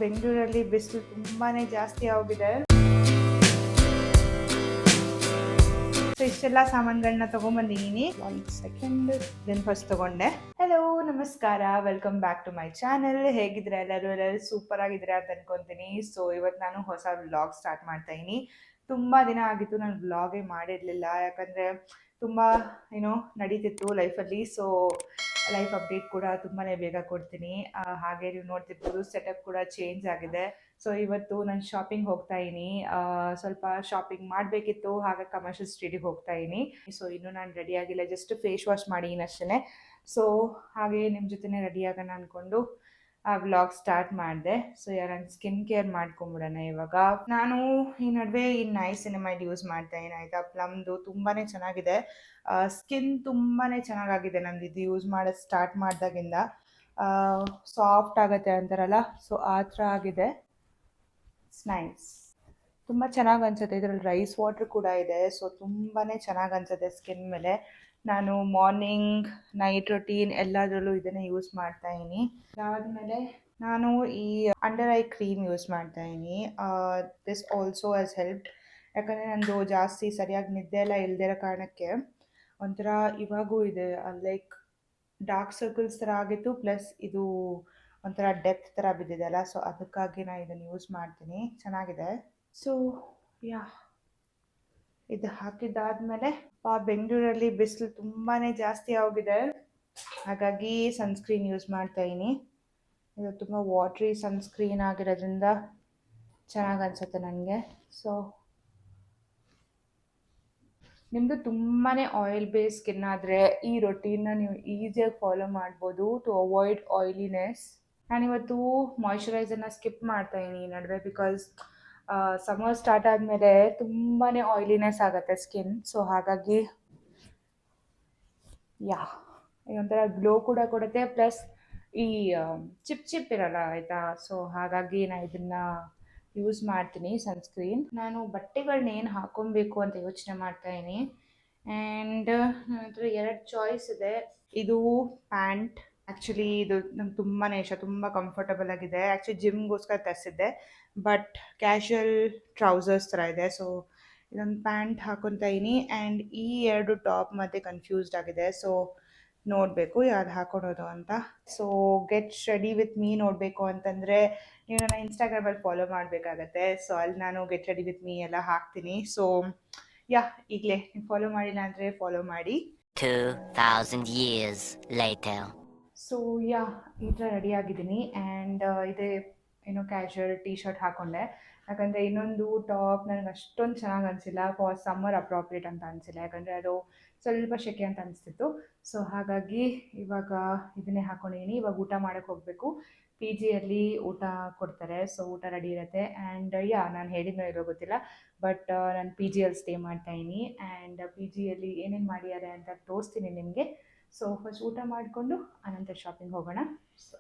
ಬೆಂಗಳೂರಲ್ಲಿ ಬಿಸಿಲು ತುಂಬಾನೇ ಜಾಸ್ತಿ ಆಗಿದೆ. ಸೊ ಇಷ್ಟೆಲ್ಲ ಸಾಮಾನುಗಳನ್ನ ತಗೊಂಡ್ಬಂದಿದ್ದೀನಿ. ಒಂದು ಸೆಕೆಂಡ್ ದೆನ್ ಫಸ್ಟ್ ತಗೊಂಡೆ. ಹಲೋ ನಮಸ್ಕಾರ, welcome back to my channel. ಹೇಗಿದ್ರೆ ಎಲ್ಲರೂ ಸೂಪರ್ ಆಗಿದ್ರೆ ಅಂತ ಅನ್ಕೊಂತೀನಿ. ಸೊ ಇವತ್ತು ನಾನು ಹೊಸ ವ್ಲಾಗ್ ಸ್ಟಾರ್ಟ್ ಮಾಡ್ತಾ ಇದ್ದೀನಿ. ತುಂಬಾ ದಿನ ಆಗಿತ್ತು ನಾನು ವ್ಲಾಗೇ ಮಾಡಿರಲಿಲ್ಲ, ಯಾಕಂದ್ರೆ ತುಂಬಾ ನಡೀತಿತ್ತು ಲೈಫಲ್ಲಿ. ಸೊ ಲೈಫ್ ಅಪ್ಡೇಟ್ ಕೂಡ ತುಂಬಾ ಬೇಗ ಕೊಡ್ತೀನಿ. ಹಾಗೆ ನೀವು ನೋಡ್ತಿರ್ಬೋದು ಸೆಟಪ್ ಕೂಡ ಚೇಂಜ್ ಆಗಿದೆ. ಸೊ ಇವತ್ತು ನಾನು ಶಾಪಿಂಗ್ ಹೋಗ್ತಾ ಇದ್ದೀನಿ. ಸ್ವಲ್ಪ ಶಾಪಿಂಗ್ ಮಾಡಬೇಕಿತ್ತು, ಹಾಗೆ ಕಮರ್ಷಿಯಲ್ ಸ್ಟ್ರೀಟಿಗೆ ಹೋಗ್ತಾ ಇದ್ದೀನಿ. ಸೊ ಇನ್ನೂ ನಾನು ರೆಡಿ ಆಗಿಲ್ಲ, ಜಸ್ಟ್ ಫೇಸ್ ವಾಶ್ ಮಾಡಿದ್ದೀನಿ ಅಷ್ಟೇ. ಸೊ ಹಾಗೆ ನಿಮ್ಮ ಜೊತೆನೇ ರೆಡಿ ಆಗೋಣ ಅಂದ್ಕೊಂಡು ಆ ವ್ಲಾಗ್ ಸ್ಟಾರ್ಟ್ ಮಾಡಿದೆ. ಸೊ ನಾನು ಸ್ಕಿನ್ ಕೇರ್ ಮಾಡ್ಕೊಂಬಿಡೋಣ ಇವಾಗ. ನಾನು ಈ ನಡುವೆ ಈ ನೈಸಿನಮೈಡ್ ಯೂಸ್ ಮಾಡ್ತಾ ಇದ್ದೀನಿ ಆಯಿತಾ. ಪ್ಲಮ್ದು ತುಂಬಾ ಚೆನ್ನಾಗಿದೆ. ಸ್ಕಿನ್ ತುಂಬಾ ಚೆನ್ನಾಗಾಗಿದೆ ನಂದು ಇದು ಯೂಸ್ ಮಾಡೋದು ಸ್ಟಾರ್ಟ್ ಮಾಡಿದಾಗಿಂದ. ಸಾಫ್ಟ್ ಆಗುತ್ತೆ ಅಂತಾರಲ್ಲ, ಸೊ ಆ ಥರ ಆಗಿದೆ. ಇಟ್ಸ್ ನೈಸ್, ತುಂಬ ಚೆನ್ನಾಗಿ ಅನ್ಸುತ್ತೆ. ಇದರಲ್ಲಿ ರೈಸ್ ವಾಟರ್ ಕೂಡ ಇದೆ, ಸೊ ತುಂಬಾ ಚೆನ್ನಾಗಿ ಅನ್ಸುತ್ತೆ ಸ್ಕಿನ್ ಮೇಲೆ. ನಾನು ಮಾರ್ನಿಂಗ್ ನೈಟ್ ರೊಟೀನ್ ಎಲ್ಲದರಲ್ಲೂ ಇದನ್ನೇ ಯೂಸ್ ಮಾಡ್ತಾ ಇದ್ದೀನಿ. ಅದಾದಮೇಲೆ ನಾನು ಈ ಅಂಡರ್ ಐ ಕ್ರೀಮ್ ಯೂಸ್ ಮಾಡ್ತಾ ಇದ್ದೀನಿ. ದಿಸ್ ಆಲ್ಸೋ ಹ್ಯಾಸ್ ಹೆಲ್ಪ್ಡ್, ಯಾಕಂದರೆ ನಂದು ಜಾಸ್ತಿ ಸರಿಯಾಗಿ ನಿದ್ದೆ ಎಲ್ಲ ಇಲ್ದಿರೋ ಕಾರಣಕ್ಕೆ ಒಂಥರ ಇವಾಗೂ ಇದೆ, ಲೈಕ್ ಡಾರ್ಕ್ ಸರ್ಕಲ್ಸ್ ಥರ ಆಗಿತ್ತು, ಪ್ಲಸ್ ಇದು ಒಂಥರ ಡೆಪ್ತ್ ಥರ ಬಿದ್ದಿದೆ ಅಲ್ಲ, ಸೊ ಅದಕ್ಕಾಗಿ ನಾನು ಇದನ್ನು ಯೂಸ್ ಮಾಡ್ತೀನಿ. ಚೆನ್ನಾಗಿದೆ. ಸೊ ಯಾ, ಇದು ಹಾಕಿದ್ದಾದಮೇಲೆ ಬೆಂಗಳೂರಲ್ಲಿ ಬಿಸಿಲು ತುಂಬಾ ಜಾಸ್ತಿ ಆಗಿದೆ, ಹಾಗಾಗಿ ಸನ್ಸ್ಕ್ರೀನ್ ಯೂಸ್ ಮಾಡ್ತಾಯಿದ್ದೀನಿ. ಇದು ತುಂಬ ವಾಟ್ರಿ ಸನ್ಸ್ಕ್ರೀನ್ ಆಗಿರೋದ್ರಿಂದ ಚೆನ್ನಾಗಿ ಅನಿಸುತ್ತೆ ನನಗೆ. ಸೊ ನಿಮ್ಮದು ತುಂಬಾ ಆಯಿಲ್ ಬೇಸ್ ಸ್ಕಿನ್ ಆದರೆ ಈ ರೊಟೀನ್ನ ನೀವು ಈಸಿಯಾಗಿ ಫಾಲೋ ಮಾಡ್ಬೋದು ಟು ಅವಾಯ್ಡ್ ಆಯಿಲಿನೆಸ್. ನಾನಿವತ್ತು ಮಾಯ್ಶ್ಚರೈಸರ್ನ ಸ್ಕಿಪ್ ಮಾಡ್ತಾಯಿದ್ದೀನಿ ಈ ನಡುವೆ, ಬಿಕಾಸ್ ಸಮ್ಮರ್ ಸ್ಟಾರ್ಟ್ ಆದಮೇಲೆ ತುಂಬಾ ಆಯಿಲಿನೆಸ್ ಆಗುತ್ತೆ ಸ್ಕಿನ್. ಸೊ ಹಾಗಾಗಿ ಯಾ, ಇದೊಂಥರ ಗ್ಲೋ ಕೂಡ ಕೊಡುತ್ತೆ, ಪ್ಲಸ್ ಈ ಚಿಪ್ ಇರಲ್ಲ ಆಯಿತಾ. ಸೊ ಹಾಗಾಗಿ ನಾನು ಇದನ್ನು ಯೂಸ್ ಮಾಡ್ತೀನಿ ಸನ್ಸ್ಕ್ರೀನ್. ನಾನು ಬಟ್ಟೆಗಳನ್ನ ಏನು ಹಾಕೊಬೇಕು ಅಂತ ಯೋಚನೆ ಮಾಡ್ತಾಯಿದ್ದೀನಿ. ಆ್ಯಂಡ್ ನನ್ನ ಹತ್ರ 2 ಚಾಯ್ಸ್ ಇದೆ. ಇದು ಪ್ಯಾಂಟ್, ಆ್ಯಕ್ಚುಲಿ ಇದು ನಂಗೆ ತುಂಬಾ ಇಷ್ಟ, ತುಂಬ ಕಂಫರ್ಟಬಲ್ ಆಗಿದೆ. ಆ್ಯಕ್ಚುಲಿ ಜಿಮ್ಗೋಸ್ಕರ ತರಿಸಿದ್ದೆ, ಬಟ್ ಕ್ಯಾಶುವಲ್ ಟ್ರೌಸರ್ಸ್ ಥರ ಇದೆ. ಸೊ ಇದೊಂದು ಪ್ಯಾಂಟ್ ಹಾಕೊತಾ ಇದ್ದೀನಿ. ಆ್ಯಂಡ್ ಈ 2 ಟಾಪ್ ಮತ್ತೆ ಕನ್ಫ್ಯೂಸ್ಡ್ ಆಗಿದೆ, ಸೊ ನೋಡಬೇಕು ಯಾವ್ದು ಹಾಕೊಳೋದು ಅಂತ. So get ready with me ನೋಡಬೇಕು ಅಂತಂದರೆ ನೀವು ನನ್ನ ಇನ್ಸ್ಟಾಗ್ರಾಮಲ್ಲಿ ಫಾಲೋ ಮಾಡಬೇಕಾಗತ್ತೆ. ಸೊ ಅಲ್ಲಿ ನಾನು ಗೆಟ್ ರೆಡಿ ವಿತ್ ಮೀ ಎಲ್ಲ ಹಾಕ್ತೀನಿ. ಸೊ ಯಾ, ಈಗಲೇ ನೀವು ಫಾಲೋ ಮಾಡಿಲ್ಲ ಅಂದರೆ ಫಾಲೋ ಮಾಡಿ. 2000 years later. ಸೊ ಯಾ, ಈ ಥರ ರೆಡಿ ಆಗಿದ್ದೀನಿ. ಆ್ಯಂಡ್ ಇದೇ ಕ್ಯಾಶುವಲ್ ಟೀ ಶರ್ಟ್ ಹಾಕ್ಕೊಂಡೆ, ಯಾಕಂದರೆ ಇನ್ನೊಂದು ಟಾಪ್ ನನಗೆ ಅಷ್ಟೊಂದು ಚೆನ್ನಾಗಿ ಅನಿಸಿಲ್ಲ, ಫಾರ್ ಸಮ್ಮರ್ ಅಪ್ರಾಪ್ರಿಯೇಟ್ ಅಂತ ಅನಿಸಿಲ್ಲ, ಯಾಕಂದರೆ ಅದು ಸ್ವಲ್ಪ ಶೆಕೆ ಅಂತ ಅನಿಸ್ತಿತ್ತು. ಸೊ ಹಾಗಾಗಿ ಇವಾಗ ಇದನ್ನೇ ಹಾಕ್ಕೊಂಡಿದ್ದೀನಿ. ಇವಾಗ ಊಟ ಮಾಡೋಕ್ಕೆ ಹೋಗಬೇಕು. ಪಿ ಜಿಯಲ್ಲಿ ಊಟ ಕೊಡ್ತಾರೆ, ಸೊ ಊಟ ರೆಡಿ ಇರುತ್ತೆ. ಆ್ಯಂಡ್ ಯಾ, ನಾನು ಹೇಳಿದ್ನೋ ಇರೋ ಗೊತ್ತಿಲ್ಲ, ಬಟ್ ನಾನು ಪಿ ಜಿಯಲ್ಲಿ ಸ್ಟೇ ಮಾಡ್ತಾಯಿದ್ದೀನಿ. ಆ್ಯಂಡ್ ಪಿ ಜಿಯಲ್ಲಿ ಏನೇನು ಮಾಡಿದ್ದಾರೆ ಅಂತ ತೋರಿಸ್ತೀನಿ ನಿಮಗೆ. ಸೊ ಫಸ್ಟ್ ಊಟ ಮಾಡಿಕೊಂಡು ಅನಂತರ ಶಾಪಿಂಗ್ ಹೋಗೋಣ. ಸೊ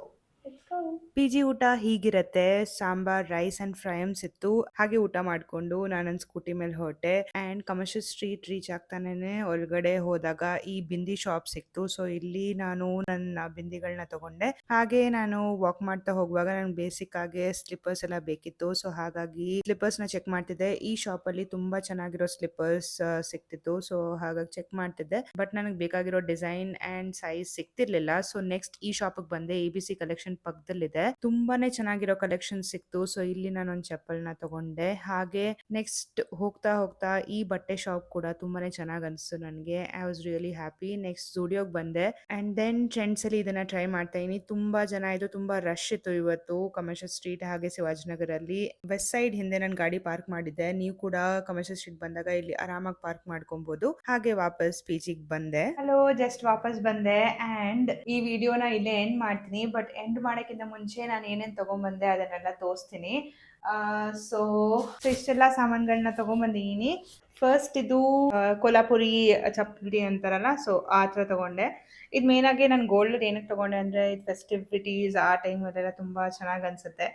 ಪಿ ಜಿ ಊಟ ಹೀಗಿರತ್ತೆ: ಸಾಂಬಾರ್, ರೈಸ್ ಅಂಡ್ ಫ್ರೈಮ್ಸ್ ಇತ್ತು. ಹಾಗೆ ಊಟ ಮಾಡಿಕೊಂಡು ನಾನು ನನ್ನ ಸ್ಕೂಟಿ ಮೇಲೆ ಹೊರಟೆ. ಆ್ಯಂಡ್ ಕಮರ್ಷಿಯಲ್ ಸ್ಟ್ರೀಟ್ ರೀಚ್ ಆಗ್ತಾನೆ ಒಳಗಡೆ ಹೋದಾಗ ಈ ಬಿಂದಿ ಶಾಪ್ ಸಿಕ್ತು. ಸೊ ಇಲ್ಲಿ ನಾನು ನನ್ನ ಬಿಂದಿಗಳನ್ನ ತಗೊಂಡೆ. ಹಾಗೆ ನಾನು ವಾಕ್ ಮಾಡ್ತಾ ಹೋಗುವಾಗ ನನಗೆ ಬೇಸಿಕ್ ಆಗಿ ಸ್ಲಿಪ್ಪರ್ಸ್ ಎಲ್ಲ ಬೇಕಿತ್ತು. ಸೊ ಹಾಗಾಗಿ ಸ್ಲಿಪ್ಪರ್ಸ್ನ ಚೆಕ್ ಮಾಡ್ತಿದ್ದೆ. ಈ ಶಾಪಲ್ಲಿ ತುಂಬಾ ಚೆನ್ನಾಗಿರೋ ಸ್ಲಿಪ್ಪರ್ಸ್ ಸಿಕ್ತಿತ್ತು. ಸೊ ಹಾಗಾಗಿ ಚೆಕ್ ಮಾಡ್ತಿದ್ದೆ, ಬಟ್ ನನಗೆ ಬೇಕಾಗಿರೋ ಡಿಸೈನ್ ಆ್ಯಂಡ್ ಸೈಜ್ ಸಿಕ್ತಿರ್ಲಿಲ್ಲ. ಸೊ ನೆಕ್ಸ್ಟ್ ಈ ಶಾಪಿಗೆ ಬಂದೆ. ABC ಕಲೆಕ್ಷನ್ ಪಕ್ಕದಲ್ಲಿದೆ, ತುಂಬಾನೇ ಚೆನ್ನಾಗಿರೋ ಕಲೆಕ್ಷನ್ ಸಿಕ್ತು. ಸೊ ಇಲ್ಲಿ ನಾನು ಒಂದು ಚಪ್ಪಲ್ನ ತಗೊಂಡೆ. ಹಾಗೆ ನೆಕ್ಸ್ಟ್ ಹೋಗ್ತಾ ಹೋಗ್ತಾ ಈ ಬಟ್ಟೆ ಶಾಪ್ ಕೂಡ ತುಂಬಾನೇ ಚೆನ್ನಾಗಿ ಅನಿಸ್ತು ನನಗೆ. I was really happy. Next ಜೂಡಿಯೋಗೆ ಬಂದೆ. ಅಂಡ್ ದೆನ್ ಟ್ರೆಂಡ್ಸ್ ಅಲ್ಲಿ ಇದನ್ನ ಟ್ರೈ ಮಾಡ್ತಾ ಇದೀನಿ. ತುಂಬಾ ಜನ ಇದ್ದು, ತುಂಬಾ ರಶ್ ಇತ್ತು ಇವತ್ತು ಕಮರ್ಷಿಯಲ್ ಸ್ಟ್ರೀಟ್ ಹಾಗೆ ಶಿವಾಜಿನಗರಲ್ಲಿ. ವೆಸ್ಟ್ ಸೈಡ್ ಹಿಂದೆ ನಾನು ಗಾಡಿ ಪಾರ್ಕ್ ಮಾಡಿದ್ದೆ. ನೀವು ಕೂಡ ಕಮರ್ಷಿಯಲ್ ಸ್ಟ್ರೀಟ್ ಬಂದಾಗ ಇಲ್ಲಿ ಆರಾಮಾಗಿ ಪಾರ್ಕ್ ಮಾಡ್ಕೊಬಹುದು. ಹಾಗೆ ವಾಪಸ್ ಪಿಜಿಗೆ ಬಂದೆ. ಹಲೋ, ಜಸ್ಟ್ ವಾಪಸ್ ಬಂದೆ. ಅಂಡ್ ಈ ವಿಡಿಯೋನ ಇಲ್ಲೇ ಎಂಡ್ ಮಾಡ್ತೀನಿ, ಬಟ್ ಎಂಡ್ ಮಾಡೋಕ್ಕಿಂತ ಮುಂಚೆ ನಾನು ಏನೇನು ತಗೊಂಡ್ಬಂದೆ ಅದನ್ನೆಲ್ಲ ತೋರಿಸ್ತೀನಿ. ಸೊ ಇಷ್ಟೆಲ್ಲ ಸಾಮಾನುಗಳನ್ನ ತಗೊಂಡ್ಬಂದಿದ್ದೀನಿ. ಫಸ್ಟ್ ಇದು ಕೊಲ್ಹಾಪುರಿ ಚಪ್ಪಲಿ ಅಂತಾರಲ್ಲ, ಸೊ ಆ ಥರ ತಗೊಂಡೆ. ಇದು ಮೇನಾಗಿ ನಾನು ಗೋಲ್ಡ್ ಏನಕ್ಕೆ ತಗೊಂಡೆ ಅಂದರೆ ಇದು ಫೆಸ್ಟಿವಿಟೀಸ್ ಆ ಟೈಮಲ್ಲೆಲ್ಲ ತುಂಬ ಚೆನ್ನಾಗಿ ಅನಿಸುತ್ತೆ.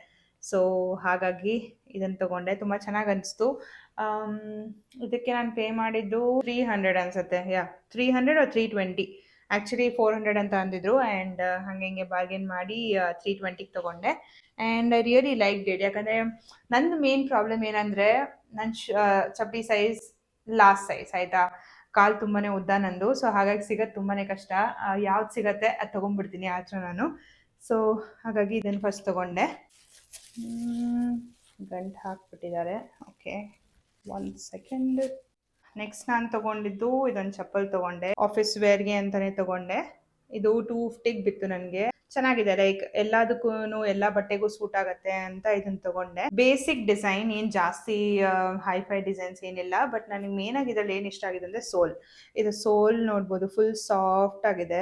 ಸೊ ಹಾಗಾಗಿ ಇದನ್ನು ತಗೊಂಡೆ, ತುಂಬ ಚೆನ್ನಾಗಿ ಅನಿಸ್ತು. ಇದಕ್ಕೆ ನಾನು ಪೇ ಮಾಡಿದ್ದು 300 ಅನಿಸುತ್ತೆ. ಯಾ, 300 or 320 ಆ್ಯಕ್ಚುಲಿ 400 ಅಂತ ಅಂದಿದ್ರು ಆ್ಯಂಡ್ ಹಂಗೆ ಹಿಂಗೆ ಬಾರ್ಗೇನ್ ಮಾಡಿ 320ಗೆ ತೊಗೊಂಡೆ. And I really like it. ಯಾಕಂದರೆ ನಂದು ಮೇನ್ ಪ್ರಾಬ್ಲಮ್ ಏನಂದರೆ ನನ್ನ ಚಪ್ಪಲಿ ಸೈಜ್ ಲಾಸ್ಟ್ ಸೈಜ್ ಆಯಿತಾ. ಕಾಲು ತುಂಬಾ ಉದ್ದ ನಂದು, ಸೊ ಹಾಗಾಗಿ ಸಿಗೋದು ತುಂಬಾ ಕಷ್ಟ. ಯಾವ್ದು ಸಿಗತ್ತೆ ಅದು ತೊಗೊಂಡ್ಬಿಡ್ತೀನಿ ಆ ಥರ ನಾನು. ಸೊ ಹಾಗಾಗಿ ಇದನ್ನು ಫಸ್ಟ್ ತೊಗೊಂಡೆ. ಗಂಟು ಹಾಕ್ಬಿಟ್ಟಿದ್ದಾರೆ. Okay, 1 second. ನೆಕ್ಸ್ಟ್ ನಾನು ತೊಗೊಂಡಿದ್ದು ಇದೊಂದು ಚಪ್ಪಲ್ ತೊಗೊಂಡೆ, ಆಫೀಸ್ ವೇರ್ಗೆ ಅಂತಲೇ ತೊಗೊಂಡೆ. ಇದು 250ಗೆ ಬಿತ್ತು ನನಗೆ. ಚೆನ್ನಾಗಿದೆ, ಲೈಕ್ ಎಲ್ಲದಕ್ಕೂ ಎಲ್ಲ ಬಟ್ಟೆಗೂ ಸೂಟ್ ಆಗುತ್ತೆ ಅಂತ ಇದನ್ನು ತೊಗೊಂಡೆ. ಬೇಸಿಕ್ ಡಿಸೈನ್, ಏನು ಜಾಸ್ತಿ ಹೈಫೈ ಡಿಸೈನ್ಸ್ ಏನಿಲ್ಲ. ಬಟ್ ನನಗೆ ಮೇನಾಗಿ ಇದರಲ್ಲಿ ಏನು ಇಷ್ಟ ಆಗಿದೆ ಅಂದರೆ ಸೋಲ್. ಇದು ಸೋಲ್ ನೋಡ್ಬೋದು, ಫುಲ್ ಸಾಫ್ಟ್ ಆಗಿದೆ.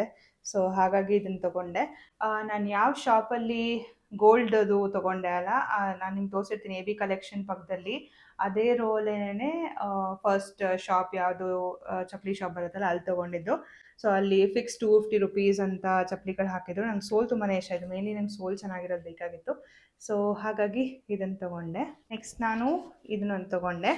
ಸೊ ಹಾಗಾಗಿ ಇದನ್ನು ತೊಗೊಂಡೆ. ನಾನು ಯಾವ ಶಾಪಲ್ಲಿ ಗೋಲ್ಡದು ತೊಗೊಂಡೆ ಅಲ್ಲ, ನಾನು ನಿಮ್ಗೆ ತೋರಿಸಿರ್ತೀನಿ ಎ ಬಿ ಕಲೆಕ್ಷನ್ ಪಕ್ಕದಲ್ಲಿ, ಅದೇ ರೋಲೇನೇ ಫಸ್ಟ್ ಶಾಪ್ ಯಾವುದು ಚಪ್ಪಲಿ ಶಾಪ್ ಬರುತ್ತಲ್ಲ ಅಲ್ಲಿ ತೊಗೊಂಡಿದ್ದು. ಸೊ ಅಲ್ಲಿ ಫಿಕ್ಸ್ 250 ರುಪೀಸ್ ಅಂತ ಚಪ್ಪಲಿಗಳು ಹಾಕಿದ್ರು. ನಂಗೆ ಸೋಲ್ ತುಂಬಾ ಇಷ್ಟ ಆಯಿತು, ಮೇನ್ಲಿ ನಂಗೆ ಸೋಲ್ ಚೆನ್ನಾಗಿರೋದು ಬೇಕಾಗಿತ್ತು. ಸೊ ಹಾಗಾಗಿ ಇದನ್ನು ತೊಗೊಂಡೆ. ನೆಕ್ಸ್ಟ್ ನಾನು ಇದನ್ನೊಂದು ತೊಗೊಂಡೆ.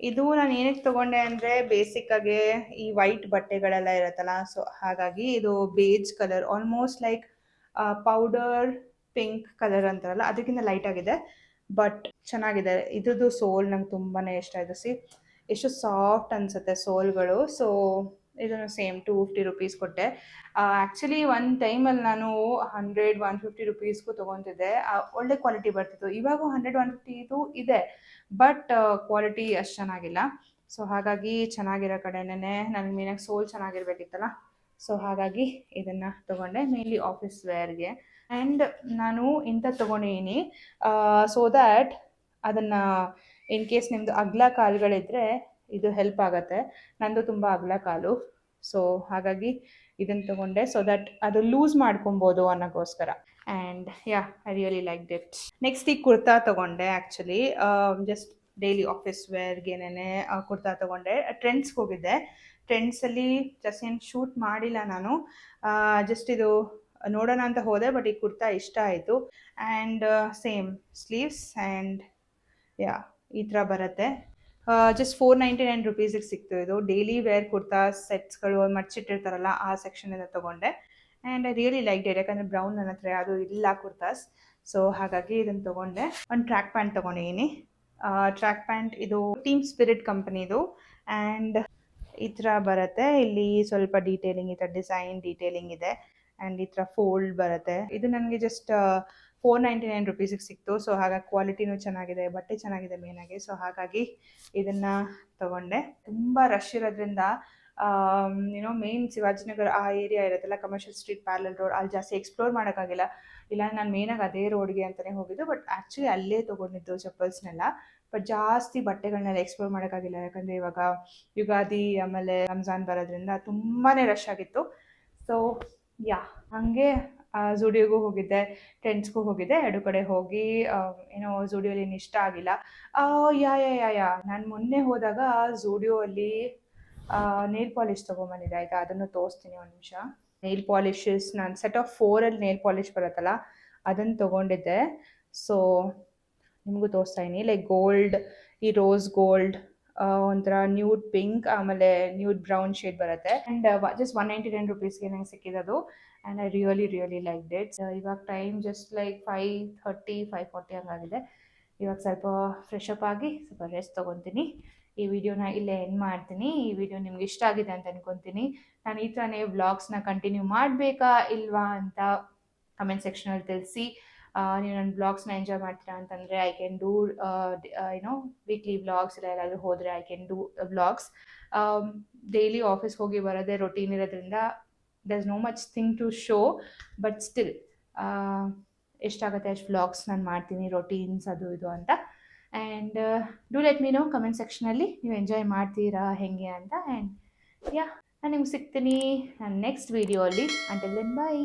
ಇದು ನಾನು ಏನಕ್ಕೆ ತೊಗೊಂಡೆ ಅಂದರೆ ಬೇಸಿಕ್ಕಾಗಿ ಈ ವೈಟ್ ಬಟ್ಟೆಗಳೆಲ್ಲ ಇರುತ್ತಲ್ಲ, ಸೊ ಹಾಗಾಗಿ ಇದು beige colour, almost like powder pink colour ಅಂತಾರಲ್ಲ ಅದಕ್ಕಿಂತ ಲೈಟ್ ಆಗಿದೆ, ಬಟ್ ಚೆನ್ನಾಗಿದೆ. ಇದ್ರದ್ದು ಸೋಲ್ ನಂಗೆ ತುಂಬಾ ಇಷ್ಟ ಆಯಿತು. ಎಷ್ಟು ಸಾಫ್ಟ್ ಅನಿಸುತ್ತೆ ಸೋಲ್ಗಳು. ಸೊ ಇದನ್ನು ಸೇಮ್ 250 ರುಪೀಸ್ ಕೊಟ್ಟೆ. ಆ್ಯಕ್ಚುಲಿ ಒಂದು ಟೈಮಲ್ಲಿ ನಾನು 100-150 ರುಪೀಸ್ಗೂ ತೊಗೊತಿದ್ದೆ, ಒಳ್ಳೆ ಕ್ವಾಲಿಟಿ ಬರ್ತಿತ್ತು. ಇವಾಗೂ 100-150 ಇದು ಇದೆ, ಬಟ್ ಕ್ವಾಲಿಟಿ ಅಷ್ಟು ಚೆನ್ನಾಗಿಲ್ಲ. ಸೊ ಹಾಗಾಗಿ ಚೆನ್ನಾಗಿರೋ ಕಡೆನೇ ನನಗೆ ಮೇನಾಗಿ ಸೋಲ್ ಚೆನ್ನಾಗಿರ್ಬೇಕಿತ್ತಲ್ಲ. ಸೊ ಹಾಗಾಗಿ ಇದನ್ನು ತೊಗೊಂಡೆ, ಮೇನ್ಲಿ ಆಫೀಸ್ ವೇರ್ಗೆ. ಆ್ಯಂಡ್ ನಾನು ಇಂಥ ತೊಗೊಂಡಿದ್ದೀನಿ ಸೊ ದ್ಯಾಟ್ ಅದನ್ನು ಇನ್ ಕೇಸ್ ನಿಮ್ಮದು ಅಗಲ ಕಾಲುಗಳಿದ್ದರೆ ಇದು ಹೆಲ್ಪ್ ಆಗುತ್ತೆ. ನಂದು ತುಂಬ ಅಗಲ ಕಾಲು, ಸೊ ಹಾಗಾಗಿ ಇದನ್ನು ತೊಗೊಂಡೆ ಸೊ ದಟ್ ಅದು ಲೂಸ್ ಮಾಡ್ಕೊಬೋದು ಅನ್ನೋಕ್ಕೋಸ್ಕರ. And I really like it. Next ಈ ಕುರ್ತಾ ತೊಗೊಂಡೆ. ಆ್ಯಕ್ಚುಲಿ ಜಸ್ಟ್ ಡೈಲಿ ಆಫೀಸ್ ವೇರ್ಗೆನೇ ಕುರ್ತಾ ತೊಗೊಂಡೆ. ಟ್ರೆಂಡ್ಸ್ಗೆ ಹೋಗಿದ್ದೆ. ಟ್ರೆಂಡ್ಸಲ್ಲಿ ಜಸ್ಟ್ ಏನು ಶೂಟ್ ಮಾಡಿಲ್ಲ ನಾನು, ಜಸ್ಟ್ ಇದು ನೋಡೋಣ ಅಂತ ಹೋದೆ. ಬಟ್ ಈ ಕುರ್ತಾ ಇಷ್ಟ ಆಯಿತು. ಆ್ಯಂಡ್ ಸೇಮ್ ಸ್ಲೀವ್ಸ್ ಆ್ಯಂಡ್ ಈ ಥರ ಬರುತ್ತೆ. ಜಸ್ಟ್ 499 ರುಪೀಸಿಗೆ ಸಿಕ್ತು ಇದು. ಡೈಲಿ ವೇರ್ ಕುರ್ತಾ ಸೆಟ್ಸ್ಗಳು ಮಡ್ಚಿಟ್ಟಿರ್ತಾರಲ್ಲ ಆ ಸೆಕ್ಷನಿಂದ ತೊಗೊಂಡೆ. And I really like it. ಯಾಕಂದರೆ ಬ್ರೌನ್ ನನ್ನ ಹತ್ರ ಅದು ಇಲ್ಲ ಕುರ್ತಾಸ್, ಸೊ ಹಾಗಾಗಿ ಇದನ್ನು ತೊಗೊಂಡೆ. ಒಂದು ಟ್ರ್ಯಾಕ್ ಪ್ಯಾಂಟ್ ತೊಗೊಂಡಿದ್ದೀನಿ. ಟ್ರ್ಯಾಕ್ ಪ್ಯಾಂಟ್ ಇದು ಟೀಮ್ ಸ್ಪಿರಿಟ್ ಕಂಪನಿದು. ಆ್ಯಂಡ್ ಈ ಥರ ಬರುತ್ತೆ. ಇಲ್ಲಿ ಸ್ವಲ್ಪ ಡೀಟೇಲಿಂಗ್, ಈ ಥರ ಡಿಸೈನ್ ಡೀಟೇಲಿಂಗ್ ಇದೆ. ಆ್ಯಂಡ್ ಈ ಥರ ಫೋಲ್ಡ್ ಬರುತ್ತೆ. ಇದು ನನಗೆ ಜಸ್ಟ್ 499 ರುಪೀಸಿಗೆ ಸಿಕ್ತು. ಸೊ ಹಾಗಾಗಿ ಕ್ವಾಲಿಟಿನೂ ಚೆನ್ನಾಗಿದೆ, ಬಟ್ಟೆ ಚೆನ್ನಾಗಿದೆ ಮೇನಾಗಿ. ಸೊ ಹಾಗಾಗಿ ಇದನ್ನು ತೊಗೊಂಡೆ. ತುಂಬ ರಶ್ ಇರೋದ್ರಿಂದ ಮೇನ್ ಶಿವಾಜಿನಗರ ಆ ಏರಿಯಾ ಇರುತ್ತಲ್ಲ, ಕಮರ್ಷಿಯಲ್ ಸ್ಟ್ರೀಟ್, ಪ್ಯಾರಲಲ್ ರೋಡ್, ಅಲ್ಲಿ ಜಾಸ್ತಿ ಎಕ್ಸ್ಪ್ಲೋರ್ ಮಾಡೋಕ್ಕಾಗಿಲ್ಲ. ಇಲ್ಲ ನಾನು ಮೇನಾಗಿ ಅದೇ ರೋಡ್ಗೆ ಅಂತಲೇ ಹೋಗಿದ್ದು. ಬಟ್ ಆ್ಯಕ್ಚುಲಿ ಅಲ್ಲೇ ತೊಗೊಂಡಿದ್ದು ಚಪ್ಪಲ್ಸ್ನೆಲ್ಲ. ಬಟ್ ಜಾಸ್ತಿ ಬಟ್ಟೆಗಳನ್ನೆಲ್ಲ ಎಕ್ಸ್ಪ್ಲೋರ್ ಮಾಡೋಕ್ಕಾಗಿಲ್ಲ, ಯಾಕಂದರೆ ಇವಾಗ ಯುಗಾದಿ ಆಮೇಲೆ ರಂಜಾನ್ ಬರೋದ್ರಿಂದ ತುಂಬಾ ರಶ್ ಆಗಿತ್ತು. ಸೊ ಹಾಗೆ ಝೂಡಿಯೋಗೂ ಹೋಗಿದ್ದೆ, ಟ್ರೆಂಡ್ಸ್ಗೂ ಹೋಗಿದ್ದೆ. 2 ಕಡೆ ಹೋಗಿ ಏನೋ ಝೂಡಿಯೋಲಿ ಏನು ಇಷ್ಟ ಆಗಿಲ್ಲ. ನಾನು ಮೊನ್ನೆ ಹೋದಾಗ ಝೂಡಿಯೋ ಅಲ್ಲಿ ನೇಲ್ ಪಾಲಿಶ್ ತೊಗೊಂಬಂದಿದ್ದೆ ಆಯಿತಾ. ಅದನ್ನು ತೋರಿಸ್ತೀನಿ ಒಂದು ನಿಮಿಷ. ನೇಲ್ ಪಾಲಿಶಸ್ ನಾನು ಸೆಟ್ ಆಫ್ 4 ನೇಲ್ ಪಾಲಿಶ್ ಬರುತ್ತಲ್ಲ ಅದನ್ನು ತೊಗೊಂಡಿದ್ದೆ. ಸೊ ನಿಮಗೂ ತೋರಿಸ್ತಾ ಇದ್ದೀನಿ. ಲೈಕ್ ಗೋಲ್ಡ್, ಈ ರೋಸ್ ಗೋಲ್ಡ್, ಒಂಥರ ನ್ಯೂಡ್ ಪಿಂಕ್, ಆಮೇಲೆ ನ್ಯೂಡ್ ಬ್ರೌನ್ ಶೇಡ್ ಬರುತ್ತೆ. ಆ್ಯಂಡ್ ಜಸ್ಟ್ 199 ರುಪೀಸ್ಗೆ ನಂಗೆ ಸಿಕ್ಕಿದ್ದು. And I really like it. ಇವಾಗ ಟೈಮ್ ಜಸ್ಟ್ ಲೈಕ್ 5:30-5:40 ಹಂಗಾಗಿದೆ. ಇವಾಗ ಸ್ವಲ್ಪ ಫ್ರೆಶ್ ಅಪ್ ಆಗಿ ಸ್ವಲ್ಪ ರೆಸ್ಟ್ ತೊಗೊತೀನಿ. ಈ ವಿಡಿಯೋನ ಇಲ್ಲೇ ಎಂಡ್ ಮಾಡ್ತೀನಿ. ಈ ವಿಡಿಯೋ ನಿಮ್ಗೆ ಇಷ್ಟ ಆಗಿದೆ ಅಂತ ಅನ್ಕೊತೀನಿ. ನಾನು ಈ ಥರನೇ ವ್ಲಾಗ್ಸ್ನ ಕಂಟಿನ್ಯೂ ಮಾಡಬೇಕಾ ಇಲ್ವಾ ಅಂತ ಕಮೆಂಟ್ ಸೆಕ್ಷನಲ್ಲಿ ತಿಳಿಸಿ. ನೀವು ನನ್ನ ಬ್ಲಾಗ್ಸ್ನ ಎಂಜಾಯ್ ಮಾಡ್ತೀರಾ ಅಂತಂದರೆ I can do weekly vlogs. ಇಲ್ಲ ಎಲ್ಲಾದರೂ ಹೋದರೆ I can do vlogs. Daily ಆಫೀಸ್ಗೆ ಹೋಗಿ ಬರೋದೇ ರೊಟೀನ್ ಇರೋದ್ರಿಂದ there is no much thing to show, but still ಎಷ್ಟಾಗುತ್ತೆ ಅಷ್ಟು ವ್ಲಾಗ್ಸ್ ನಾನು ಮಾಡ್ತೀನಿ, ರೊಟೀನ್ಸ್ ಅದು ಇದು ಅಂತ. And do let me know comment ಸೆಕ್ಷನಲ್ಲಿ ನೀವು ಎಂಜಾಯ್ ಮಾಡ್ತೀರಾ ಹೇಗೆ ಅಂತ. ಆ್ಯಂಡ್ ನಾನು ನಿಮ್ಗೆ ಸಿಗ್ತೀನಿ ನನ್ನ ನೆಕ್ಸ್ಟ್ ವೀಡಿಯೋ ಅಲ್ಲಿ. Until then by.